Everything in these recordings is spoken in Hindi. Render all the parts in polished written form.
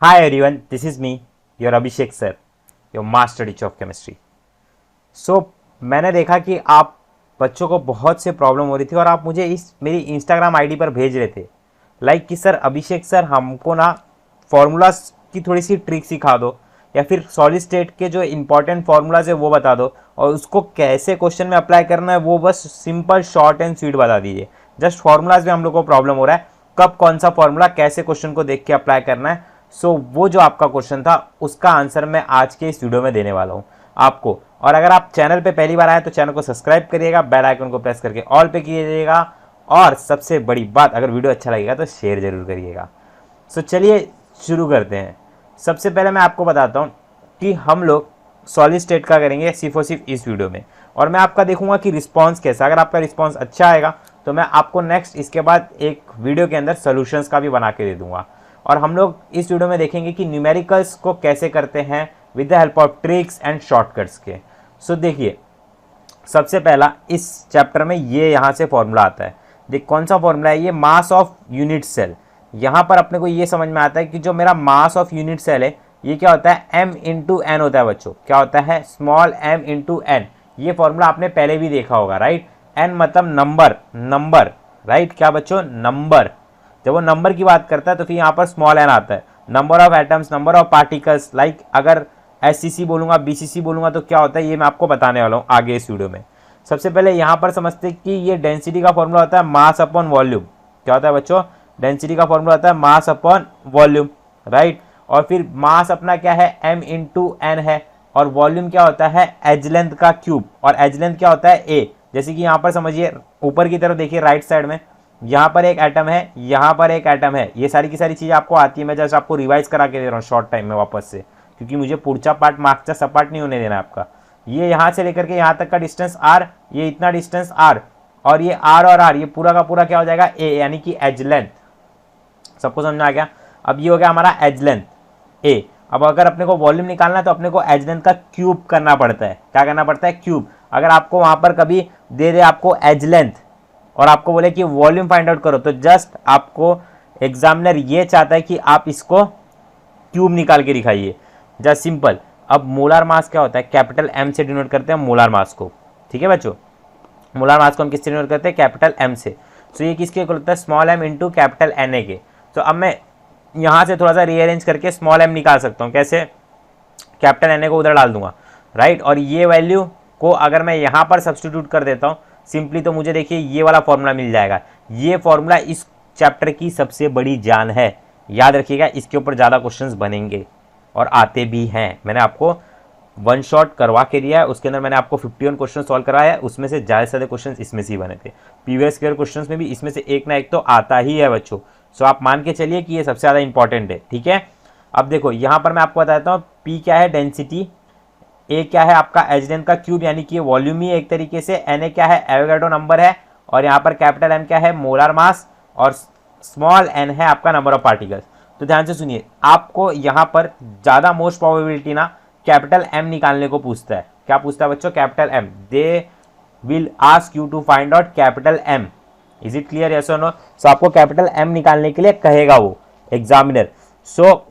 Hi everyone, this is me, your Abhishek sir, your master teacher of chemistry. So मैंने देखा कि आप बच्चों को बहुत से प्रॉब्लम हो रही थी और आप मुझे इस मेरी इंस्टाग्राम आईडी पर भेज रहे थे कि सर अभिषेक सर हमको ना फॉर्मूलाज की थोड़ी सी ट्रिक सिखा दो या फिर सॉलिड स्टेट के जो इंपॉर्टेंट फार्मूलाज है वो बता दो और उसको कैसे क्वेश्चन में अप्लाई करना है वो बस सिंपल शॉर्ट एंड स्वीट बता दीजिए। जस्ट फार्मूलाज में हम लोग को प्रॉब्लम हो रहा है, कब कौन सा फार्मूला कैसे क्वेश्चन को देख के अप्लाई करना है। वो जो आपका क्वेश्चन था उसका आंसर मैं आज के इस वीडियो में देने वाला हूँ आपको। और अगर आप चैनल पे पहली बार आए तो चैनल को सब्सक्राइब करिएगा, बेल आइकन को प्रेस करके ऑल पे कीजिएगा और सबसे बड़ी बात, अगर वीडियो अच्छा लगेगा तो शेयर जरूर करिएगा। चलिए शुरू करते हैं। सबसे पहले मैं आपको बताता हूँ कि हम लोग सॉलिड स्टेट का करेंगे सिर्फ और सिर्फ इस वीडियो में, और मैं आपका देखूंगा कि रिस्पांस कैसा। अगर आपका रिस्पांस अच्छा आएगा तो मैं आपको नेक्स्ट इसके बाद एक वीडियो के अंदर सॉल्यूशंस का भी बना के दे दूंगा। और हम लोग इस वीडियो में देखेंगे कि न्यूमेरिकल्स को कैसे करते हैं with the help of tricks and shortcuts के। देखिए, सबसे पहला इस चैप्टर में ये यहाँ से फॉर्मूला आता है। देख कौन सा फॉर्मूला है ये, मास ऑफ यूनिट सेल। यहाँ पर अपने को ये समझ में आता है कि जो मेरा मास ऑफ यूनिट सेल है ये क्या होता है, m इंटू एन होता है बच्चों। क्या होता है, स्मॉल m इंटू एन। ये फॉर्मूला आपने पहले भी देखा होगा, राइट। n मतलब नंबर, राइट। क्या बच्चों, नंबर। जब वो नंबर की बात करता है तो फिर यहाँ पर स्मॉल एन आता है, number of atoms, number of particles. Like अगर SCC बोलूंगा, BCC बोलूंगा तो क्या होता है ये मैं आपको बताने वाला हूँ आगे इस वीडियो में। सबसे पहले यहाँ पर समझते हैं कि ये डेंसिटी का फॉर्मूला होता है मास अपॉन वॉल्यूम। क्या होता है बच्चों, डेंसिटी का फॉर्मूला होता है मास अपॉन वॉल्यूम, राइट। और फिर मास अपना क्या है, m इंटू एन है, और वॉल्यूम क्या होता है, एज लेंथ का क्यूब, और एज लेंथ क्या होता है a। जैसे कि यहाँ पर समझिए ऊपर की तरफ देखिए राइट साइड में, यहाँ पर एक एटम है, यहाँ पर एक एटम है। ये सारी की सारी चीज़ आपको आती है, मैं जस्ट आपको रिवाइज करा के दे रहा हूँ शॉर्ट टाइम में वापस से, क्योंकि मुझे पुढचा पार्ट मार्क्सचा सपाट नहीं होने देना आपका। ये यहाँ से लेकर के यहाँ तक का डिस्टेंस r, ये इतना डिस्टेंस r, और ये r और r, ये पूरा का पूरा क्या हो जाएगा, a, यानी कि एज लेंथ। सबको समझ में आ गया। अब ये हो गया हमारा एज लेंथ a। अब अगर अपने को वॉल्यूम निकालना है तो अपने को एज लेंथ का क्यूब करना पड़ता है। क्या करना पड़ता है, क्यूब। अगर आपको वहां पर कभी दे दे आपको एज लेंथ और आपको बोले कि वॉल्यूम फाइंड आउट करो, तो जस्ट आपको एग्जामिनर ये चाहता है कि आप इसको क्यूब निकाल के दिखाइए, जस्ट सिंपल। अब मोलार मास क्या होता है, कैपिटल M से डिनोट करते हैं मोलार मास को, ठीक है बच्चों। मोलार मास को हम किससे डिनोट करते हैं, कैपिटल M से। ये किसके इक्वल होता है, small m into capital Na के। अब मैं यहाँ से थोड़ा सा रीअरेंज करके स्मॉल m निकाल सकता हूँ। कैसे, कैपिटल Na को उधर डाल दूंगा, राइट। और ये वैल्यू को अगर मैं यहाँ पर सब्सटीट्यूट कर देता हूँ सिंपली, तो मुझे देखिए ये वाला फॉर्मूला मिल जाएगा। ये फॉर्मूला इस चैप्टर की सबसे बड़ी जान है, याद रखिएगा। इसके ऊपर ज़्यादा क्वेश्चंस बनेंगे और आते भी हैं। मैंने आपको वन शॉट करवा के दिया है, उसके अंदर मैंने आपको 51 क्वेश्चन सॉल्व कराया है, उसमें से ज़्यादा से ज़्यादा क्वेश्चन इसमें से ही बने थे। प्रीवियस ईयर क्वेश्चन में भी इसमें से एक ना एक तो आता ही है बच्चों। आप मान के चलिए कि ये सबसे ज़्यादा इंपॉर्टेंट है, ठीक है। अब देखो यहाँ पर मैं आपको बताता हूँ, P क्या है, डेंसिटी, A क्या है आपका एज लेंथ का क्यूब यानी कि वॉल्यूम ही एक तरीके से, Na क्या है, एवोगाड्रो नंबर है, और यहाँ पर कैपिटल M क्या है, मोलार मास, और स्मॉल n है आपका नंबर ऑफ पार्टिकल्स। तो ध्यान से सुनिए, आपको यहाँ पर ज़्यादा मोस्ट प्रोबेबिलिटी ना कैपिटल M निकालने को पूछता है। क्या पूछता है बच्चों, capital M। They will ask you to find out capital M। Is it clear, yes और नो। आपको कैपिटल M निकालने के लिए कहेगा वो एग्जामिनर।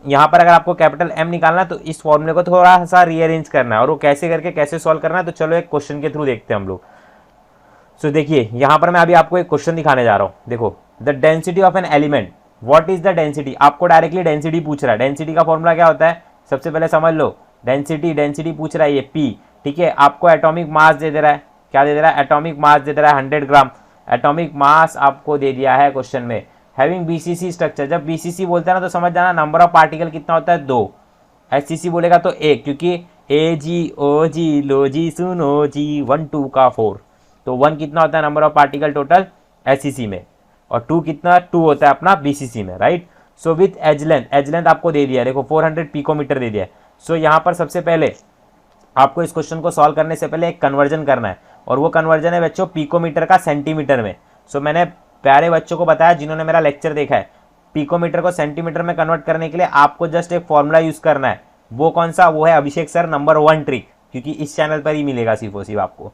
यहाँ पर अगर आपको कैपिटल M निकालना है तो इस फॉर्मूले को थोड़ा सा रीअरेंज करना है, और वो कैसे करके कैसे सॉल्व करना है तो चलो एक क्वेश्चन के थ्रू देखते हैं हम लोग। देखिए यहाँ पर मैं अभी आपको एक क्वेश्चन दिखाने जा रहा हूँ। देखो, the density of an element, what is the density. आपको डायरेक्टली डेंसिटी पूछ रहा है। डेंसिटी का फॉर्मूला क्या होता है, सबसे पहले समझ लो। डेंसिटी पूछ रहा है ये P, ठीक है। आपको एटॉमिक मास दे दे रहा है, क्या दे दे रहा है, एटॉमिक मास दे दे रहा है 100 ग्राम। एटॉमिक मास आपको दे दिया है क्वेश्चन में। हैविंग BCC स्ट्रक्चर, जब BCC बोलते हैं ना तो समझ जाना नंबर ऑफ पार्टिकल कितना होता है, 2। SCC बोलेगा तो 1, क्योंकि AgOg लो जी सुनो जी 1 2 का 4, तो 1 कितना होता है number of particle total SCC में, और 2 कितना, 2 होता है अपना BCC में, राइट। विथ एज लेंथ आपको दे दिया, देखो 400 पिकोमीटर दे दिया है। यहाँ पर सबसे पहले आपको इस क्वेश्चन को सॉल्व करने से पहले एक कन्वर्जन करना है, और वो कन्वर्जन है बच्चों पिकोमीटर का सेंटीमीटर में। मैंने प्यारे बच्चों को बताया जिन्होंने मेरा लेक्चर देखा है, पिकोमीटर को सेंटीमीटर में कन्वर्ट करने के लिए आपको जस्ट एक फॉर्मूला यूज करना है। वो कौन सा, वो है अभिषेक सर नंबर 1 ट्रिक, क्योंकि इस चैनल पर ही मिलेगा सिर्फ और सिर्फ आपको।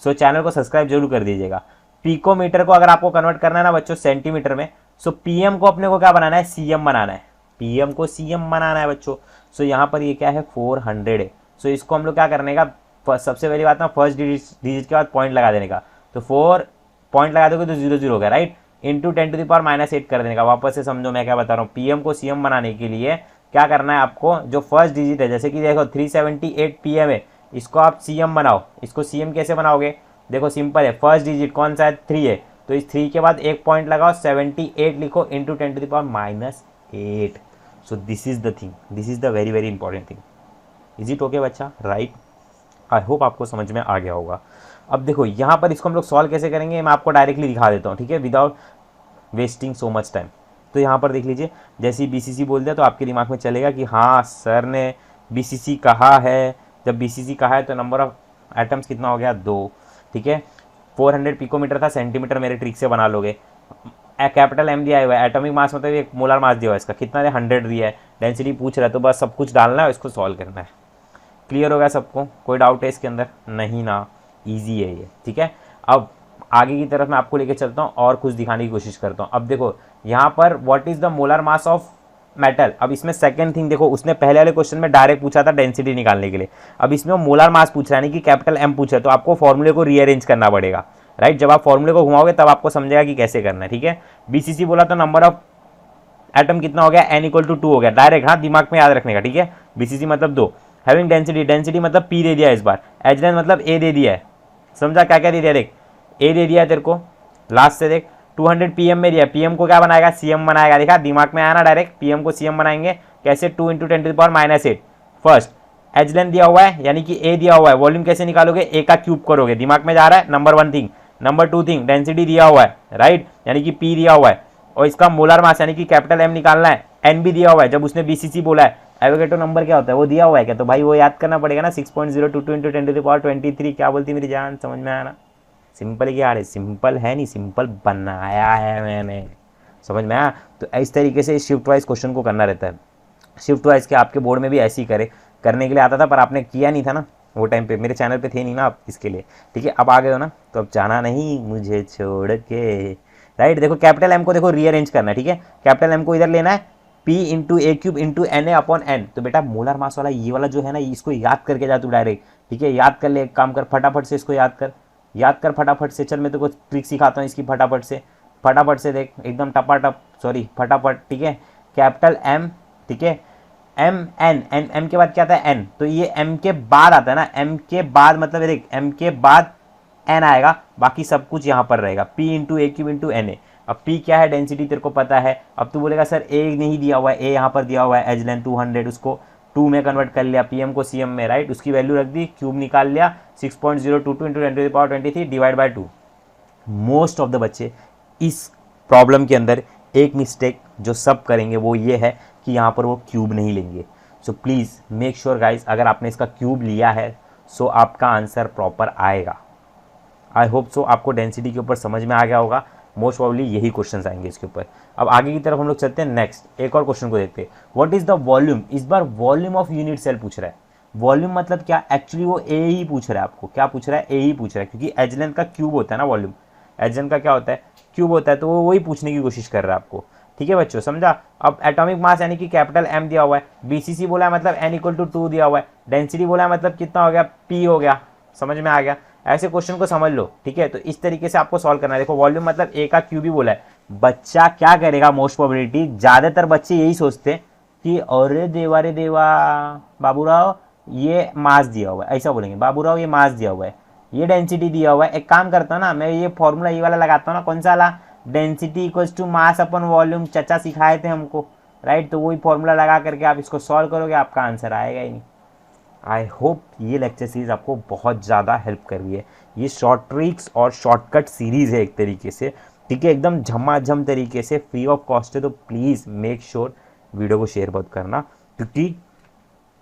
चैनल को सब्सक्राइब जरूर कर दीजिएगा। पिकोमीटर को अगर आपको कन्वर्ट करना है ना बच्चों सेंटीमीटर में, PM को अपने को क्या बनाना है, CM बनाना है। पीएम को सीएम बनाना है बच्चों। सो यहाँ पर ये क्या है 400 है। सो इसको हम लोग क्या करने का, सबसे पहली बात ना फर्स्ट डिजिट के बाद पॉइंट लगा देने का। तो 4 पॉइंट लगा दोगे तो 0 0 हो गया, राइट। इंटू 10⁻⁸ कर देने का। वापस से समझो मैं क्या बता रहा हूँ, पीएम को सीएम बनाने के लिए क्या करना है आपको, जो फर्स्ट डिजिट है, जैसे कि देखो 378 पीएम है, इसको आप सीएम बनाओ। इसको सीएम कैसे बनाओगे, देखो सिंपल है, फर्स्ट डिजिट कौन सा है 3 है, तो इस 3 के बाद एक पॉइंट लगाओ, 78 लिखो into 10⁻⁸। So this is the thing, this is the very very important thing. Is it okay बच्चा, राइट। आई होप आपको समझ में आ गया होगा। अब देखो यहाँ पर इसको हम लोग सॉल्व कैसे करेंगे, मैं आपको डायरेक्टली दिखा देता हूँ, ठीक है, without wasting so much time. तो यहाँ पर देख लीजिए, जैसे ही बीसीसी बोल दिया तो आपके दिमाग में चलेगा कि हाँ सर ने बीसीसी कहा है। जब बीसीसी कहा है तो नंबर ऑफ एटम्स कितना हो गया 2, ठीक है। 400 पिकोमीटर था, सेंटीमीटर मेरे ट्रिक से बना लोगे। कैपिटल एम दिया हुआ है, एटॉमिक मास मतलब एक मोलर मास दिया हुआ है, इसका कितना है 100 दिया है। डेंसिटी पूछ रहा है तो बस सब कुछ डालना है, इसको सॉल्व करना है। क्लियर हो गया सबको, कोई डाउट है इसके अंदर, नहीं ना, ईजी है ये, ठीक है। अब आगे की तरफ मैं आपको लेके चलता हूँ और कुछ दिखाने की कोशिश करता हूँ। अब देखो यहाँ पर what is the molar mass of metal. अब इसमें सेकंड थिंग देखो, उसने पहले वाले क्वेश्चन में डायरेक्ट पूछा था डेंसिटी निकालने के लिए, अब इसमें वो मोलर मास पूछ रहा है, कि कैपिटल एम पूछा है, तो आपको फॉर्मूले को रीअरेंज करना पड़ेगा, राइट। जब आप फॉर्मूले को घुमाओगे तब आपको समझेगा कि कैसे करना है, ठीक है। बीसीसी बोला तो नंबर ऑफ एटम कितना हो गया, n = 2 हो गया, डायरेक्ट, हाँ दिमाग में याद रखने का, ठीक है। बीसीसी मतलब 2। हैविंग डेंसिटी, डेंसिटी मतलब P दे दिया इस बार, एजलेन मतलब A दे दिया है, समझा क्या क्या दे दिया, देख A दे दिया है तेरे को, लास्ट से देख 200 पीएम में दिया, पीएम को क्या बनाएगा, सीएम बनाएगा, देखा दिमाग में आया ना, डायरेक्ट पीएम को सीएम बनाएंगे कैसे, 2 × 10⁻⁸ फर्स्ट। एजलेन दिया हुआ है यानी कि A दिया हुआ है, वॉल्यूम कैसे निकालोगे, A का क्यूब करोगे, दिमाग में जा रहा है, number 1 thing. Number 2 thing, density दिया हुआ है, राइट, यानी कि P दिया हुआ है, और इसका मोलर मास यानी कि कैपिटल M निकालना है, N भी दिया हुआ है, जब उसने बीसीसी बोला है। एवोगैड्रो नंबर क्या होता है वो दिया हुआ है क्या, तो भाई वो याद करना पड़ेगा ना, 6.022 × 10⁻23। क्या बोलती मेरी जान, समझ में आया ना। सिंपल क्या है, सिंपल है नहीं, सिंपल बनाया है मैंने, समझ में आया। तो इस तरीके से शिफ्ट वाइज क्वेश्चन को करना रहता है। शिफ्ट वाइज के आपके बोर्ड में भी ऐसे ही करने के लिए आता था, पर आपने किया नहीं था ना वो टाइम पे, मेरे चैनल पे थे नहीं ना आप, इसके लिए, ठीक है। अब आ गए हो ना, तो अब जाना नहीं मुझे छोड़ के, राइट। देखो कैपिटल एम को देखो रीअरेंज करना है, ठीक है। कैपिटल एम को इधर लेना है, P × A³ × Na/n। तो बेटा मोलर मास वाला ये वाला जो है ना, इसको याद करके जा तू डायरेक्ट, ठीक है। याद कर ले, एक काम कर फटाफट से इसको याद कर फटाफट से। चल मैं तेरे को ट्रिक सिखाता हूँ इसकी, फटाफट से देख, एकदम टपाटप, सॉरी फटाफट, ठीक है। कैपिटल M, ठीक है, M के बाद क्या आता है N, तो ये M के बाद आता है ना, M के बाद मतलब देख M के बाद N आएगा, बाकी सब कुछ यहाँ पर रहेगा, P × A³ × Na। अब P क्या है, डेंसिटी तेरे को पता है। अब तू बोलेगा सर A नहीं दिया हुआ है, A यहाँ पर दिया हुआ है, एजलेन 200, उसको 2 में कन्वर्ट कर लिया, पीएम को सीएम में, राइट, उसकी वैल्यू रख दी, क्यूब निकाल लिया, 6.022 × 10⁻23 डिवाइड 2। मोस्ट ऑफ द बच्चे इस प्रॉब्लम के अंदर एक मिस्टेक जो सब करेंगे वो ये है कि यहाँ पर वो क्यूब नहीं लेंगे। So please make sure guys, अगर आपने इसका क्यूब लिया है सो आपका आंसर प्रॉपर आएगा। आई होप सो आपको डेंसिटी के ऊपर समझ में आ गया होगा, मोस्ट प्रॉब्ली यही क्वेश्चंस आएंगे इसके ऊपर। अब आगे की तरफ हम लोग चलते हैं, नेक्स्ट एक और क्वेश्चन को देखते हैं। व्हाट इज द वॉल्यूम, इस बार वॉल्यूम ऑफ यूनिट सेल पूछ रहा है। वॉल्यूम मतलब क्या, एक्चुअली वो ए ही पूछ रहा है आपको, क्या पूछ रहा है, ए ही पूछ रहा है, क्योंकि एजलेन का क्यूब होता है ना वॉल्यूम, एजलेन का क्या होता है, क्यूब होता है, तो वो वही पूछने की कोशिश कर रहा है आपको, ठीक है बच्चों, समझा। अब एटॉमिक मास यानी कि कैपिटल एम दिया हुआ है, बीसीसी बोला है मतलब n = 2 दिया हुआ है, डेंसिटी बोला है मतलब कितना हो गया, p हो गया, समझ में आ गया। ऐसे क्वेश्चन को समझ लो, ठीक है। तो इस तरीके से आपको सॉल्व करना है। देखो वॉल्यूम मतलब ए का क्यूब ही बोला है, बच्चा क्या करेगा, मोस्ट प्रोबेबिलिटी ज्यादातर बच्चे यही सोचते हैं कि अरे देवा रे देवा बाबूराव ये मास दिया हुआ है, ऐसा बोलेंगे, बाबूराव ये मास दिया हुआ है, ये डेंसिटी दिया हुआ है। एक काम करता हूँ ना मैं, ये फॉर्मूला ये वाला लगाता हूँ ना, कौन सा वाला, डेंसिटी = मास अपन वॉल्यूम, चचा सिखाए थे हमको, राइट। तो वही फॉर्मूला लगा करके आप इसको सॉल्व करोगे, आपका आंसर आएगा ही नहीं। आई होप ये लेक्चर सीरीज आपको बहुत ज़्यादा हेल्प कर रही है। ये शॉर्ट ट्रिक्स और शॉर्टकट सीरीज़ है एक तरीके से, ठीक है, एकदम झमाझम तरीके से, फ्री ऑफ कॉस्ट है। तो प्लीज़ मेक श्योर वीडियो को शेयर बहुत करना, क्योंकि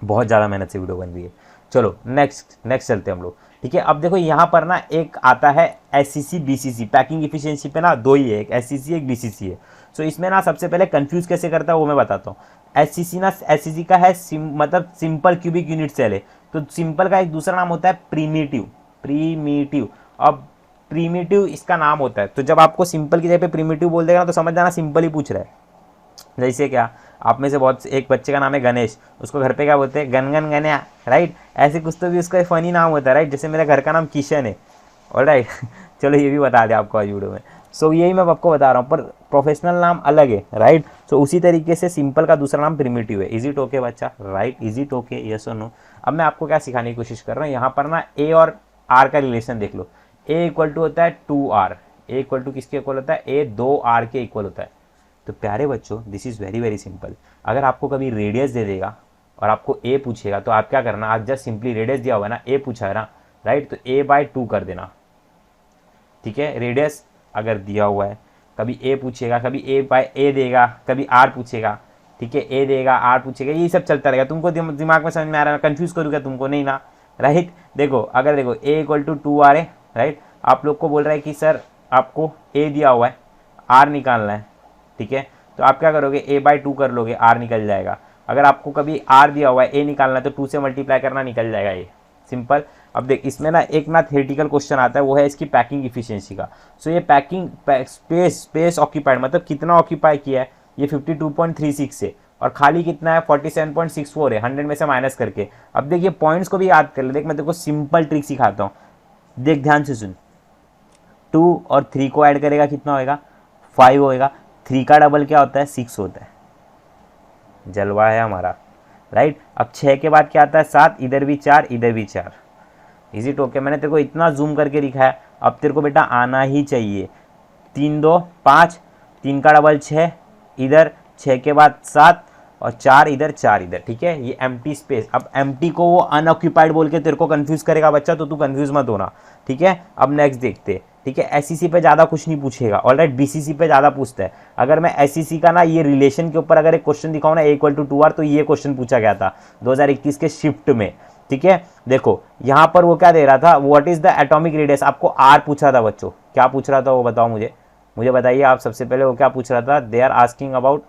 बहुत ज़्यादा मेहनत से वीडियो बन रही है। चलो नेक्स्ट चलते हैं हम लोग, ठीक है। अब देखो यहाँ पर ना एक आता है SCC BCC, पैकिंग इफिशियंसी पे ना 2 ही है, एक SCC एक BCC है। सो इसमें ना सबसे पहले कंफ्यूज कैसे करता है वो मैं बताता हूँ। SCC का है मतलब सिंपल क्यूबिक यूनिट सेल है, तो सिंपल का एक दूसरा नाम होता है प्रीमिटिव। अब प्रीमिटिव इसका नाम होता है, तो जब आपको सिंपल की जगह पे प्रीमिटिव बोल देगा ना तो समझ जाना सिंपल ही पूछ रहा है, जैसे क्या, आप में से बहुत, एक बच्चे का नाम है गणेश, उसको घर पे क्या बोलते हैं, गन गन गन्या, राइट। ऐसे कुछ तो भी उसका फनी नाम होता है, राइट। जैसे मेरे घर का नाम किशन है, ऑलराइट। चलो ये भी बता दिया आपको आज वीडियो में। सो यही मैं आपको बता रहा हूँ, पर प्रोफेशनल नाम अलग है, राइट। सो उसी तरीके से सिंपल का दूसरा नाम प्रिमिटिव है। इज इट ओके बच्चा, right, is it okay, yes और नो। अब मैं आपको क्या सिखाने की कोशिश कर रहा हूँ, यहाँ पर ना ए और आर का रिलेशन देख लो। ए इक्वल टू होता है 2r, ए इक्वल टू किसके इक्वल होता है, ए 2r के इक्वल होता है। तो प्यारे बच्चों, this is very very simple. अगर आपको कभी रेडियस दे देगा और आपको ए पूछेगा, तो आप क्या करना, आप जस्ट सिंपली रेडियस दिया हुआ है ना, ए पूछा है ना, राइट, तो a/2 कर देना, ठीक है। रेडियस अगर दिया हुआ है, कभी ए पूछेगा, कभी a/a देगा, आर आर पूछेगा, ठीक है, ए देगा, आर पूछेगा, ये सब चलता रहेगा। तुमको दिमाग में समझ में आ रहा है, कंफ्यूज करूँगा तुमको, नहीं ना, राइट। देखो, अगर देखो a इक्वल टू 2r है, राइट, आप लोग को बोल रहा है कि सर आपको a दिया हुआ है, r निकालना है, ठीक है। तो आप क्या करोगे, a/2 कर लोगे, r निकल जाएगा। अगर आपको कभी r दिया हुआ है, a निकालना है, तो 2 से मल्टीप्लाई करना, निकल जाएगा ये, सिंपल। अब देख, इसमें ना एक ना थ्योरेटिकल क्वेश्चन आता है, वो है इसकी पैकिंग इफिशिएंसी का। सो ये पैकिंग स्पेस ऑक्यूपाइड मतलब कितना ऑक्यूपाई किया है, ये 52.36 है, और खाली कितना है, 47.64 है, 100 में से माइनस करके। अब देखिए पॉइंट्स को भी याद कर ले, देख मैं तेरे को सिंपल ट्रिक सिखाता हूँ, देख ध्यान से सुन। 2 और 3 को ऐड करेगा, कितना होएगा, 5 होएगा। 3 का डबल क्या होता है, 6 होता है, जलवा है हमारा, राइट। अब 6 के बाद क्या आता है, 7, इधर भी 4, इधर भी 4। इज इट ओके, मैंने तेरे को इतना जूम करके दिखाया, अब तेरे को बेटा आना ही चाहिए। 3 2 5, 3 का डबल 6, इधर 6 के बाद 7, और 4 इधर, 4 इधर, ठीक है। ये एम्प्टी स्पेस, अब एम्प्टी को वो अनऑक्यूपाइड बोल के तेरे को कंफ्यूज करेगा बच्चा, तो तू कंफ्यूज मत होना, ठीक है। अब नेक्स्ट देखते, ठीक है। एससीसी पे ज़्यादा कुछ नहीं पूछेगा, ऑलराइट, बीसीसी पे ज़्यादा पूछता है। अगर मैं एससीसी का ना ये रिलेशन के ऊपर अगर एक क्वेश्चन दिखाऊँ ना, a इक्वल टू 2r, तो ये क्वेश्चन पूछा गया था 2021 के शिफ्ट में, ठीक है। देखो यहाँ पर वो क्या दे रहा था, what is the atomic radius, आपको आर पूछा था बच्चों, क्या पूछ रहा था वो बताओ मुझे बताइए आप सबसे पहले, वो क्या पूछ रहा था, they are asking about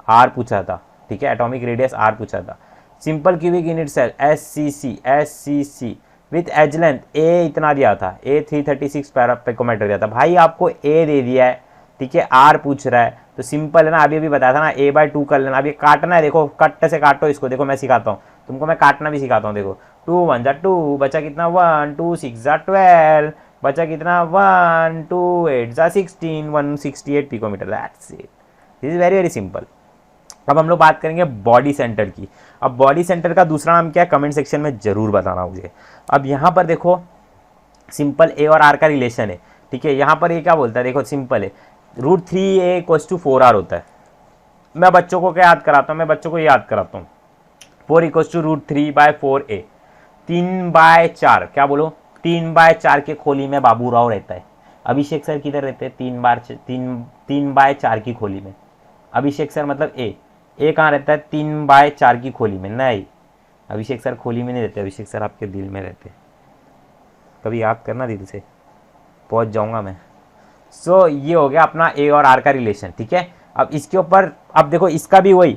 R पूछा था, ठीक है, एटॉमिक रेडियस आर पूछा था। Simple cubic unit cell SCC with edge length a इतना दिया था, ए 336 पिकोमीटर दिया था, भाई आपको ए दे दिया है, ठीक है, आर पूछ रहा है, तो सिंपल है ना, अभी बताया था ना, a/2 कर लेना। अभी काटना है, देखो कट से काटो इसको, देखो मैं सिखाता हूँ तुमको, मैं काटना भी सिखाता हूँ। देखो 2 1 जा 2, बचा कितना 1, 2 6 जा 12, बचा कितना 1 2 8 जा 16, 168 picometre, that's it, this is very very simple. अब हम लोग बात करेंगे बॉडी सेंटर की। अब बॉडी सेंटर का दूसरा नाम क्या है, कमेंट सेक्शन में जरूर बताना मुझे। अब यहाँ पर देखो सिंपल ए और आर का रिलेशन है, ठीक है। यहाँ पर ये क्या बोलता है, देखो सिंपल है, √3a = 4r होता है। मैं बच्चों को क्या याद कराता हूँ, मैं बच्चों को याद कराता हूँ, 4 = √3/4a, 3/4, क्या बोलो, 3/4 के खोली में बाबू राव रहता है। अभिषेक सर किधर रहते हैं, 3/4 की खोली में। अभिषेक सर मतलब ए कहाँ रहता है, 3/4 की खोली में। नहीं, अभिषेक सर खोली में नहीं रहते, अभिषेक सर आपके दिल में रहते। कभी याद करना दिल से, पहुंच जाऊंगा मैं। सो ये हो गया अपना ए और आर का रिलेशन, ठीक है। अब इसके ऊपर अब देखो, इसका भी वही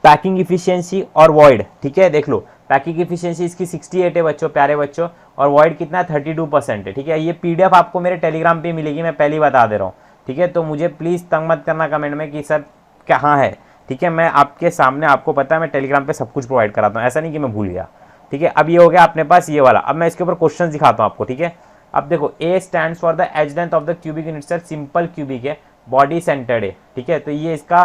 पैकिंग इफिशियंसी और वॉइड, ठीक है। देख लो पैकिंग इफिशियंसी इसकी 68 है बच्चों, प्यारे बच्चों, और वॉइड कितना है, 32% है, ठीक है। ये पीडीएफ आपको मेरे टेलीग्राम पे मिलेगी, मैं पहले ही बता दे रहा हूँ, ठीक है। तो मुझे प्लीज़ तंग मत करना कमेंट में कि सर कहाँ है, ठीक है। मैं आपके सामने, आपको पता है मैं टेलीग्राम पे सब कुछ प्रोवाइड कराता हूँ, ऐसा नहीं कि मैं भूल गया, ठीक है। अब ये हो गया अपने पास ये वाला। अब मैं इसके ऊपर क्वेश्चन दिखाता हूँ आपको, ठीक है। अब देखो a stands for the edge length of the cubic unit cell, simple cubic है, बॉडी सेंटर्ड है, ठीक है। तो ये इसका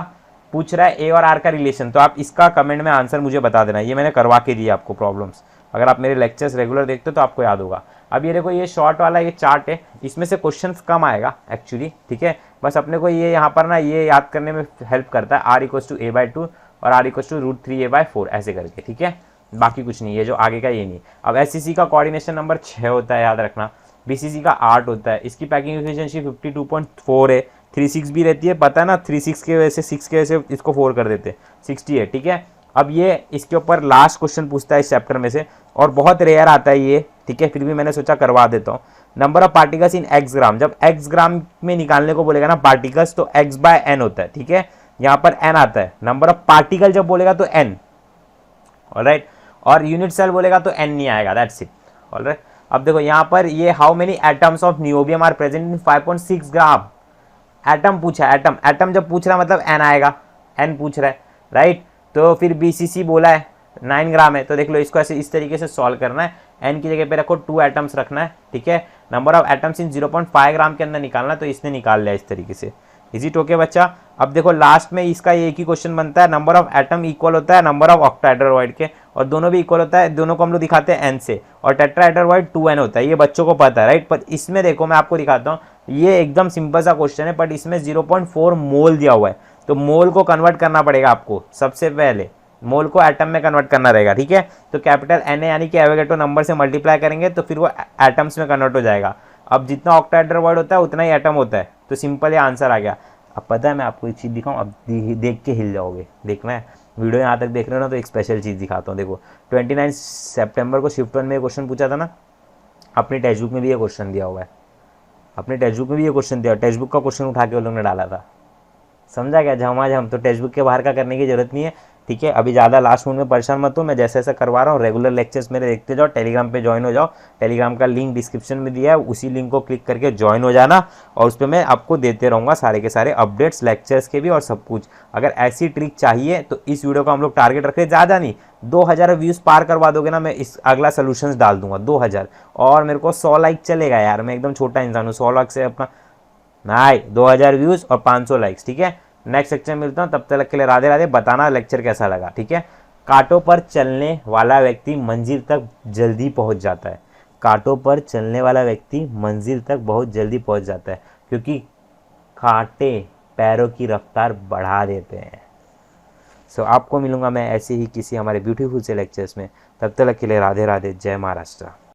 पूछ रहा है ए और आर का रिलेशन, तो आप इसका कमेंट में आंसर मुझे बता देना। ये मैंने करवा के दिया आपको प्रॉब्लम्स, अगर आप मेरे लेक्चर्स रेगुलर देखते हो तो आपको याद होगा। अब ये देखो, ये शॉर्ट वाला ये चार्ट है, इसमें से क्वेश्चंस कम आएगा एक्चुअली, ठीक है। बस अपने को ये यहाँ पर ना ये याद करने में हेल्प करता है, r = a/2 और r = √3a/4 ऐसे करके, ठीक है। बाकी कुछ नहीं है जो आगे का, ये नहीं। अब एससीसी का कोऑर्डिनेशन नंबर 6 होता है, याद रखना। बीसीसी का 8 होता है। इसकी पैकिंग एफिशिएंसी 52.4 है, 36 भी रहती है, पता है ना, 36 के वजह से 6 के वजह से इसको 4 कर देते हैं, 60 है, ठीक है। अब ये इसके ऊपर लास्ट क्वेश्चन पूछता है इस चैप्टर में से, और बहुत रेयर आता है ये, ठीक है, फिर भी मैंने सोचा करवा देता हूँ। Number of particles in x gram, जब एक्स ग्राम में निकालने को बोलेगा ना पार्टिकल्स, तो x/n होता है, ठीक है। यहाँ पर n आता है। नंबर ऑफ पार्टिकल जब बोलेगा तो n, ऑलराइट, और यूनिट सेल बोलेगा तो n नहीं आएगा, दैट्स इट, ऑलराइट। अब देखो यहाँ पर ये how many atoms of niobium are present in 5.6 gram, atom पूछा है, एटम एटम जब पूछ रहा है मतलब एन आएगा, एन पूछ रहा है, राइट। तो फिर BCC बोला है 9 ग्राम है, तो देख लो इसको ऐसे इस तरीके से सॉल्व करना है। एन की जगह पे रखो 2 एटम्स रखना है, ठीक है। नंबर ऑफ एटम्स इन 0.5 ग्राम के अंदर निकालना, तो इसने निकाल लिया इस तरीके से। इज इट ओके बच्चा? अब देखो लास्ट में इसका एक ही क्वेश्चन बनता है, नंबर ऑफ एटम इक्वल होता है नंबर ऑफ ऑक्टाहेड्रोइड के, और दोनों भी इक्वल होता है, दोनों को हम लोग दिखाते हैं एन से, और टेट्राहेड्रोइड 2n होता है, ये बच्चों को पता है, राइट। पर इसमें देखो मैं आपको दिखाता हूँ, ये एकदम सिंपल सा क्वेश्चन है, बट इसमें 0.4 मोल दिया हुआ है, तो मोल को कन्वर्ट करना पड़ेगा आपको। सबसे पहले मोल को एटम में कन्वर्ट करना रहेगा, ठीक है। तो कैपिटल Na यानी कि एवोगैड्रो नंबर से मल्टीप्लाई करेंगे तो फिर वो एटम्स में कन्वर्ट हो जाएगा। अब जितना ऑक्टाहेड्रोइड होता है उतना ही एटम होता है, तो सिंपल ये आंसर आ गया। अब पता है मैं आपको एक चीज़ दिखाऊं, अब देख के हिल जाओगे, देखना है वीडियो यहाँ तक देख रहे हो ना, तो एक स्पेशल चीज़ दिखाता हूँ। देखो 29 सितंबर को शिफ्ट 1 में क्वेश्चन पूछा था ना, अपनी टेक्स्ट बुक में भी ये क्वेश्चन दिया हुआ है, अपने टेक्स्ट बुक में भी ये क्वेश्चन दिया, टेक्स्ट बुक का क्वेश्चन उठा के उन लोगों ने डाला था, समझा क्या? झमाझम। तो टेक्स्ट बुक के बाहर का करने की जरूरत नहीं है, ठीक है। अभी ज़्यादा लास्ट मिनट में परेशान मत हो, मैं जैसे ऐसा करवा रहा हूँ, रेगुलर लेक्चर्स मेरे देखते जाओ, टेलीग्राम पे ज्वाइन हो जाओ, टेलीग्राम का लिंक डिस्क्रिप्शन में दिया है, उसी लिंक को क्लिक करके ज्वाइन हो जाना, और उस पर मैं आपको देते रहूँगा सारे के सारे अपडेट्स, लेक्चर्स के भी और सब कुछ। अगर ऐसी ट्रिक चाहिए तो इस वीडियो का हम लोग टारगेट रखें, ज़्यादा नहीं, 2000 व्यूज़ पार करवा दोगे ना, मैं इस अगला सोल्यूशंस डाल दूंगा 2000, और मेरे को 100 लाइक चलेगा यार, मैं एकदम छोटा इंसान हूँ, 100 लाख से अपना नहीं, 2000 व्यूज़ और 500 लाइक्स, ठीक है। नेक्स्ट लेक्चर में मिलता हूँ, तब तक के लिए राधे राधे। बताना लेक्चर कैसा लगा, ठीक है। कांटों पर चलने वाला व्यक्ति मंजिल तक जल्दी पहुंच जाता है, कांटों पर चलने वाला व्यक्ति मंजिल तक बहुत जल्दी पहुंच जाता है, क्योंकि कांटे पैरों की रफ्तार बढ़ा देते हैं। सो आपको मिलूंगा मैं ऐसे ही किसी हमारे ब्यूटीफुल से लेक्चर्स में, तब तक के लिए राधे राधे, जय महाराष्ट्र।